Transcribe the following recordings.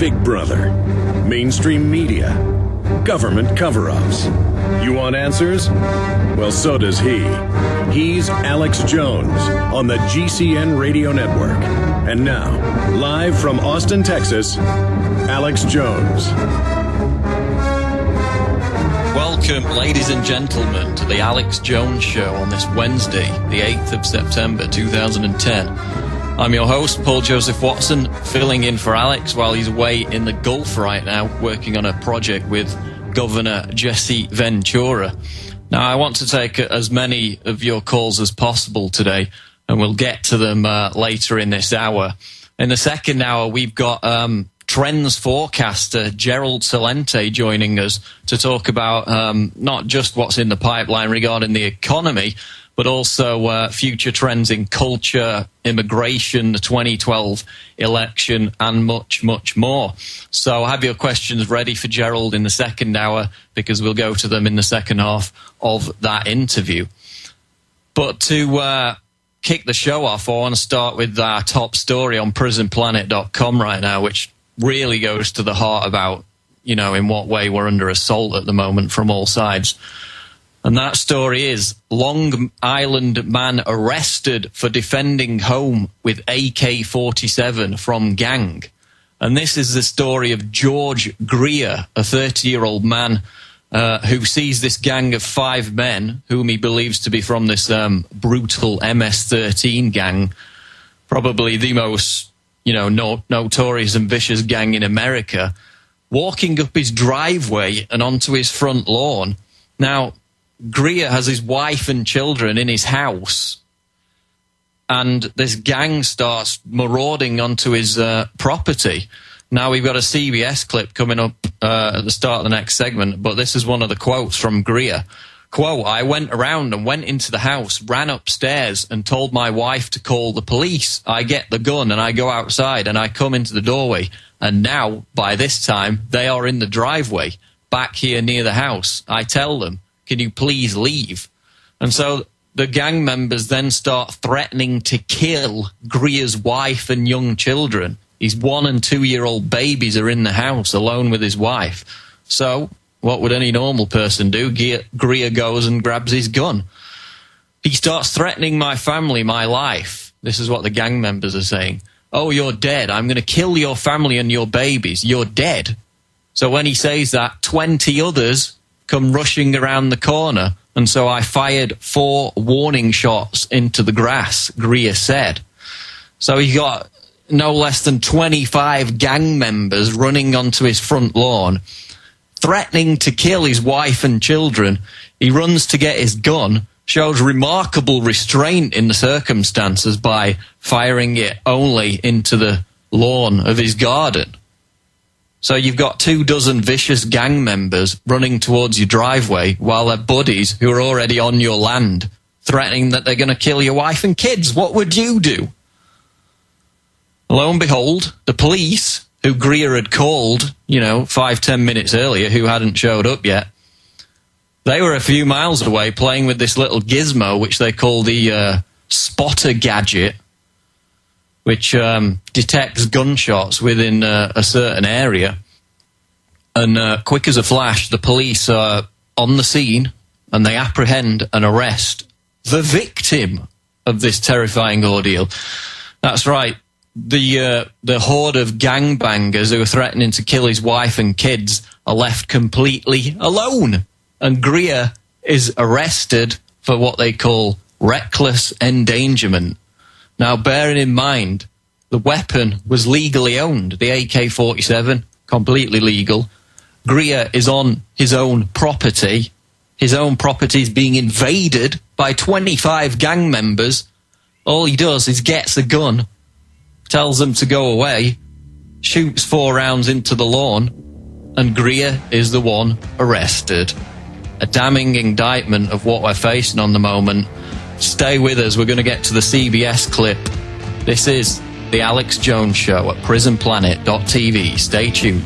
Big Brother, mainstream media, government cover-ups. You want answers? Well, so does he. He's Alex Jones on the GCN Radio Network. And now, live from Austin, Texas, Alex Jones. Welcome, ladies and gentlemen, to the Alex Jones Show on this Wednesday, the 8th of September, 2010. I'm your host, Paul Joseph Watson, filling in for Alex while he's away in the Gulf right now, working on a project with Governor Jesse Ventura. Now, I want to take as many of your calls as possible today, and we'll get to them later in this hour. In the second hour, we've got trends forecaster Gerald Celente joining us to talk about not just what's in the pipeline regarding the economy, but also future trends in culture, immigration, the 2012 election, and much, much more. So have your questions ready for Gerald in the second hour, because we'll go to them in the second half of that interview. But to kick the show off, I want to start with our top story on prisonplanet.com right now, which really goes to the heart about, you know, in what way we're under assault at the moment from all sides. And that story is Long Island man arrested for defending home with AK-47 from gang. And this is the story of George Greer, a 30-year-old man who sees this gang of 5 men, whom he believes to be from this brutal MS-13 gang, probably the most, you know, notorious and vicious gang in America, walking up his driveway and onto his front lawn. Now, Greer has his wife and children in his house, and this gang starts marauding onto his property. Now, we've got a CBS clip coming up at the start of the next segment, but this is one of the quotes from Greer. Quote, "I went around and went into the house, ran upstairs and told my wife to call the police. I get the gun and I go outside and I come into the doorway. And now, by this time, they are in the driveway, back here near the house. I tell them, can you please leave?" And so the gang members then start threatening to kill Greer's wife and young children. His 1- and 2-year-old babies are in the house alone with his wife. So what would any normal person do? Greer goes and grabs his gun. He starts threatening my family, my life. This is what the gang members are saying. "Oh, you're dead. I'm going to kill your family and your babies. You're dead." So when he says that, 20 others come rushing around the corner, and so I fired 4 warning shots into the grass, Greer said. So he got no less than 25 gang members running onto his front lawn, threatening to kill his wife and children. He runs to get his gun, shows remarkable restraint in the circumstances by firing it only into the lawn of his garden. So you've got 24 vicious gang members running towards your driveway while their buddies, who are already on your land, threatening that they're going to kill your wife and kids. What would you do? Lo and behold, the police, who Greer had called, 5-10 minutes earlier, who hadn't showed up yet, they were a few miles away playing with this little gizmo, which they call the spotter gadget, which detects gunshots within a certain area. And quick as a flash, the police are on the scene, and they apprehend and arrest the victim of this terrifying ordeal. That's right. The horde of gangbangers who are threatening to kill his wife and kids are left completely alone. And Greer is arrested for what they call reckless endangerment. Now, bearing in mind, the weapon was legally owned, the AK-47, completely legal. Greer is on his own property. His own property is being invaded by 25 gang members. All he does is gets a gun, tells them to go away, shoots 4 rounds into the lawn, and Greer is the one arrested. A damning indictment of what we're facing on the moment. Stay with us, we're going to get to the CBS clip. This is The Alex Jones Show at prisonplanet.tv. Stay tuned.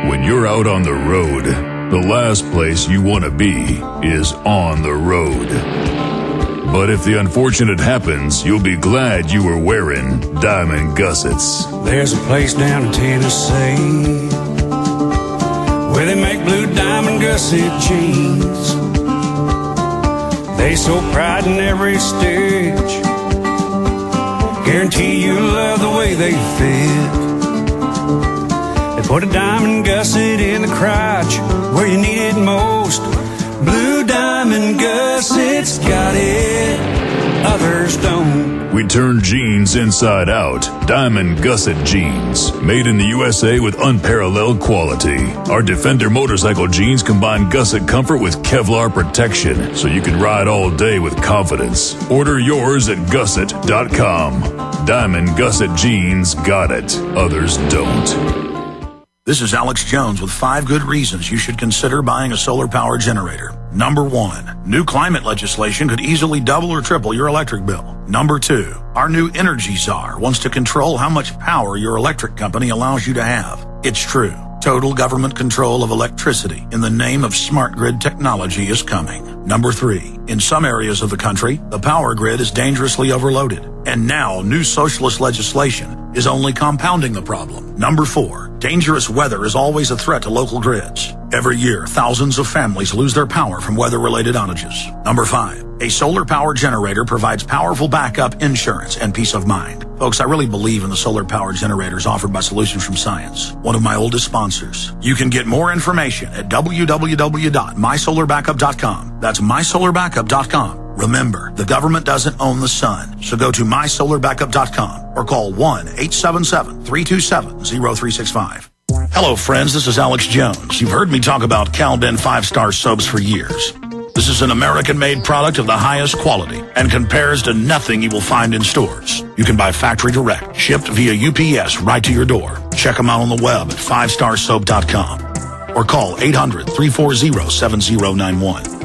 When you're out on the road, The last place you want to be is on the road. But if the unfortunate happens, you'll be glad you were wearing diamond gussets. There's a place down in Tennessee where they make blue diamond gusset jeans. They so pride in every stitch, guarantee you'll love the way they fit. They put a diamond gusset in the crotch where you need it most. Blue diamond gussets got it, others don't. We turn jeans inside out. Diamond gusset jeans. Made in the USA with unparalleled quality. Our Defender motorcycle jeans combine gusset comfort with Kevlar protection, so you can ride all day with confidence. Order yours at gusset.com. Diamond gusset jeans got it, others don't. This is Alex Jones with 5 good reasons you should consider buying a solar power generator. Number 1, new climate legislation could easily double or triple your electric bill. Number 2, our new energy czar wants to control how much power your electric company allows you to have. It's true. Total government control of electricity in the name of smart grid technology is coming. Number 3, in some areas of the country, the power grid is dangerously overloaded. And now, new socialist legislation is only compounding the problem. Number 4, dangerous weather is always a threat to local grids. Every year, thousands of families lose their power from weather-related outages. Number 5, a solar power generator provides powerful backup insurance and peace of mind. Folks, I really believe in the solar power generators offered by Solutions from Science, one of my oldest sponsors. You can get more information at www.mysolarbackup.com. That's mysolarbackup.com. Remember, the government doesn't own the sun, so go to mysolarbackup.com or call 1-877-327-0365. Hello, friends. This is Alex Jones. You've heard me talk about Cal-Ben 5-star soaps for years. This is an American-made product of the highest quality and compares to nothing you will find in stores. You can buy factory direct, shipped via UPS right to your door. Check them out on the web at 5starsoap.com or call 800-340-7091.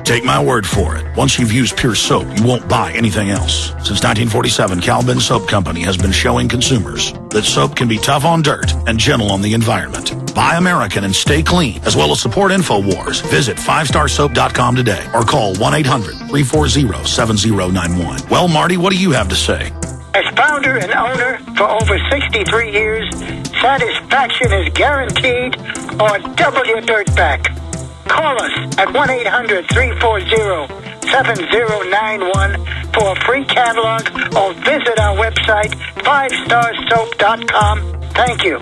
Take my word for it. Once you've used Pure Soap, you won't buy anything else. Since 1947, Cal-Ben Soap Company has been showing consumers that soap can be tough on dirt and gentle on the environment. Buy American and stay clean, as well as support InfoWars. Visit 5starsoap.com today or call 1-800-340-7091. Well, Marty, what do you have to say? As founder and owner for over 63 years, satisfaction is guaranteed or double your dirt back. Call us at 1-800-340-7091 for a free catalog or visit our website, 5starsoap.com. Thank you.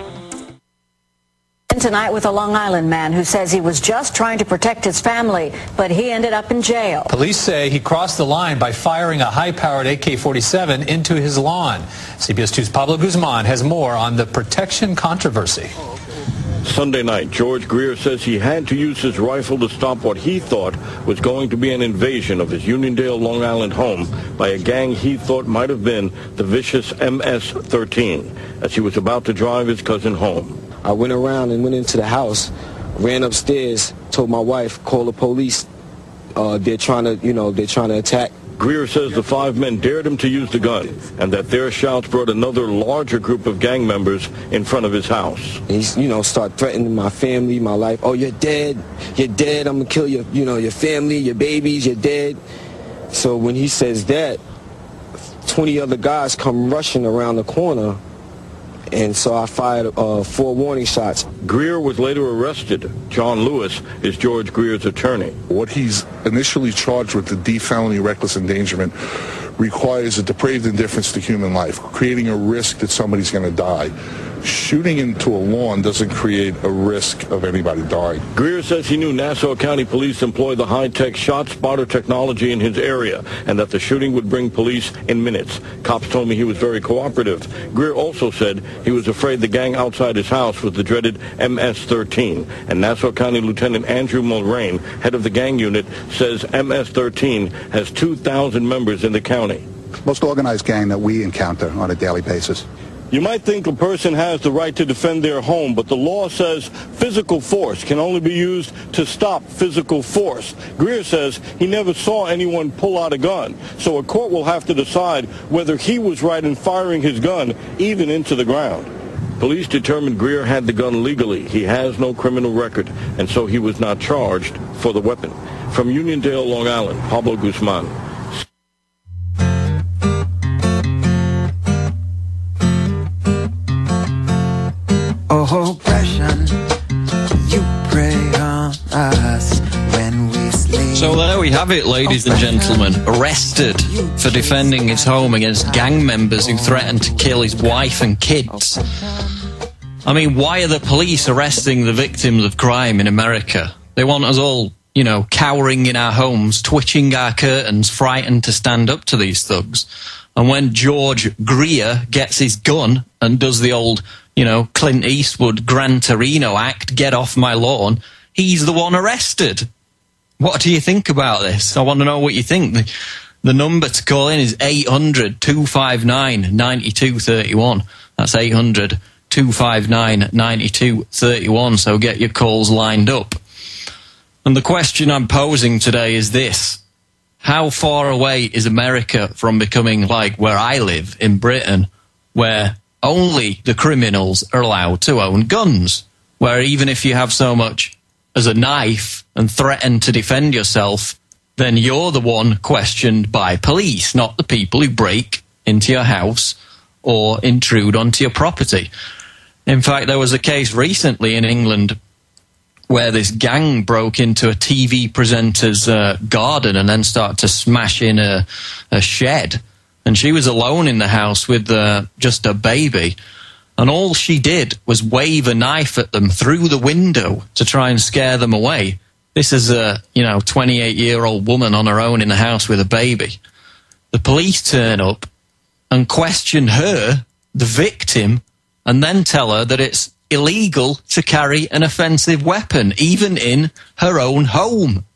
Tonight with a Long Island man who says he was just trying to protect his family, but he ended up in jail. Police say he crossed the line by firing a high-powered AK-47 into his lawn. CBS 2's Pablo Guzman has more on the protection controversy. Sunday night, George Greer says he had to use his rifle to stop what he thought was going to be an invasion of his Uniondale, Long Island home by a gang he thought might have been the vicious MS-13 as he was about to drive his cousin home. I went around and went into the house, ran upstairs, told my wife, call the police. They're trying to attack. Greer says the 5 men dared him to use the gun and that their shouts brought another larger group of gang members in front of his house. He's, start threatening my family, my life. Oh, you're dead. You're dead. I'm going to kill your family, your babies, you're dead. So when he says that, 20 other guys come rushing around the corner. And so I fired 4 warning shots. Greer was later arrested. John Lewis is George Greer's attorney. What he's initially charged with, the D felony reckless endangerment, requires a depraved indifference to human life, creating a risk that somebody's going to die. Shooting into a lawn doesn't create a risk of anybody dying. Greer says he knew Nassau County Police employ the high-tech shot spotter technology in his area and that the shooting would bring police in minutes. Cops told me he was very cooperative. Greer also said he was afraid the gang outside his house was the dreaded MS-13. And Nassau County Lieutenant Andrew Mulrain, head of the gang unit, says MS-13 has 2,000 members in the county. Most organized gang that we encounter on a daily basis. You might think a person has the right to defend their home, but the law says physical force can only be used to stop physical force. Greer says he never saw anyone pull out a gun, so a court will have to decide whether he was right in firing his gun even into the ground. Police determined Greer had the gun legally. He has no criminal record, and so he was not charged for the weapon. From Uniondale, Long Island, Pablo Guzman. Oh, oppression, you prey on us when we sleep. So there we have it, ladies and gentlemen. Arrested for defending his home against gang members who threatened to kill his wife and kids. I mean, why are the police arresting the victims of crime in America? They want us all, cowering in our homes, twitching our curtains, frightened to stand up to these thugs. And when George Greer gets his gun and does the old, Clint Eastwood Gran Torino act, get off my lawn, he's the one arrested. What do you think about this? I want to know what you think. The number to call in is 800-259-9231. That's 800-259-9231, so get your calls lined up. And the question I'm posing today is this. How far away is America from becoming like where I live in Britain, where only the criminals are allowed to own guns, where even if you have so much as a knife and threaten to defend yourself, then you're the one questioned by police, not the people who break into your house or intrude onto your property. In fact, there was a case recently in England where this gang broke into a TV presenter's garden and then started to smash in a shed. And she was alone in the house with just a baby. And all she did was wave a knife at them through the window to try and scare them away. This is a, 28-year-old woman on her own in the house with a baby. The police turn up and question her, the victim, and then tell her that it's illegal to carry an offensive weapon, even in her own home.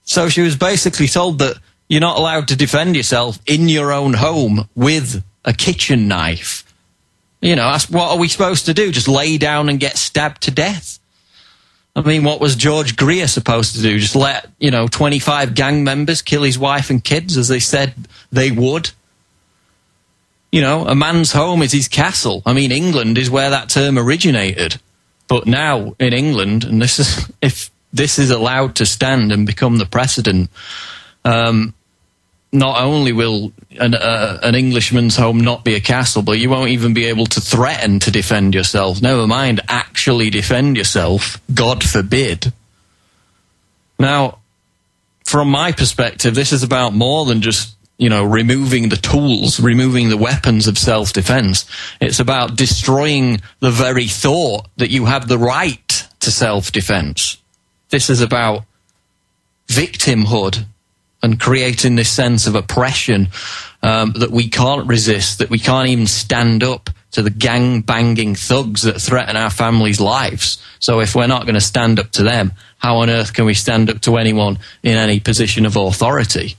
So she was basically told that you're not allowed to defend yourself in your own home with a kitchen knife. What are we supposed to do? Just lay down and get stabbed to death? I mean, what was George Greer supposed to do? Just let, 25 gang members kill his wife and kids as they said they would? A man's home is his castle. I mean, England is where that term originated. But now in England, and if this is allowed to stand and become the precedent, not only will an Englishman's home not be a castle, but you won't even be able to threaten to defend yourself. Never mind actually defend yourself. God forbid. Now, from my perspective, this is about more than just, removing the tools, removing the weapons of self-defense. It's about destroying the very thought that you have the right to self-defense. This is about victimhood and creating this sense of oppression that we can't resist, that we can't even stand up to the gang-banging thugs that threaten our families' lives. So if we're not going to stand up to them, how on earth can we stand up to anyone in any position of authority?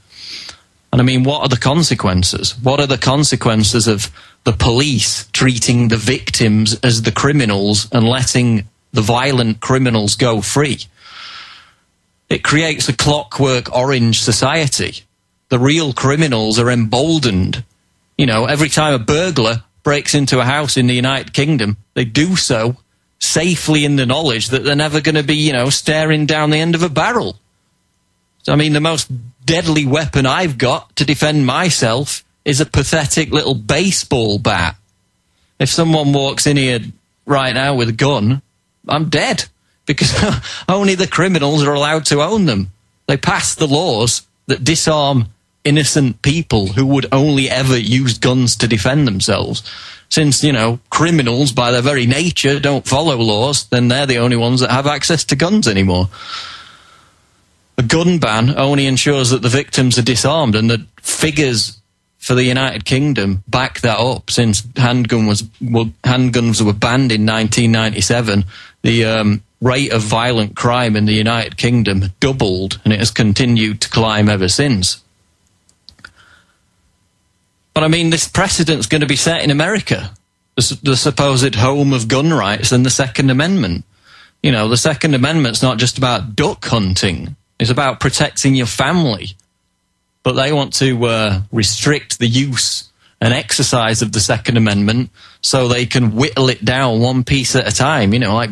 And I mean, what are the consequences? What are the consequences of the police treating the victims as the criminals and letting the violent criminals go free? It creates a clockwork orange society. The real criminals are emboldened. Every time a burglar breaks into a house in the United Kingdom, they do so safely in the knowledge that they're never going to be, staring down the end of a barrel. So, I mean, the most deadly weapon I've got to defend myself is a pathetic little baseball bat. If someone walks in here right now with a gun, I'm dead. Because only the criminals are allowed to own them. They pass the laws that disarm innocent people who would only ever use guns to defend themselves. Since, criminals by their very nature don't follow laws, then they're the only ones that have access to guns anymore. A gun ban only ensures that the victims are disarmed, and the figures for the United Kingdom back that up. Since handguns were banned in 1997, the rate of violent crime in the United Kingdom doubled, and it has continued to climb ever since. But I mean, this precedent's going to be set in America, the supposed home of gun rights and the Second Amendment. The Second Amendment's not just about duck hunting, it's about protecting your family. But they want to restrict the use an exercise of the Second Amendment so they can whittle it down one piece at a time, you know, like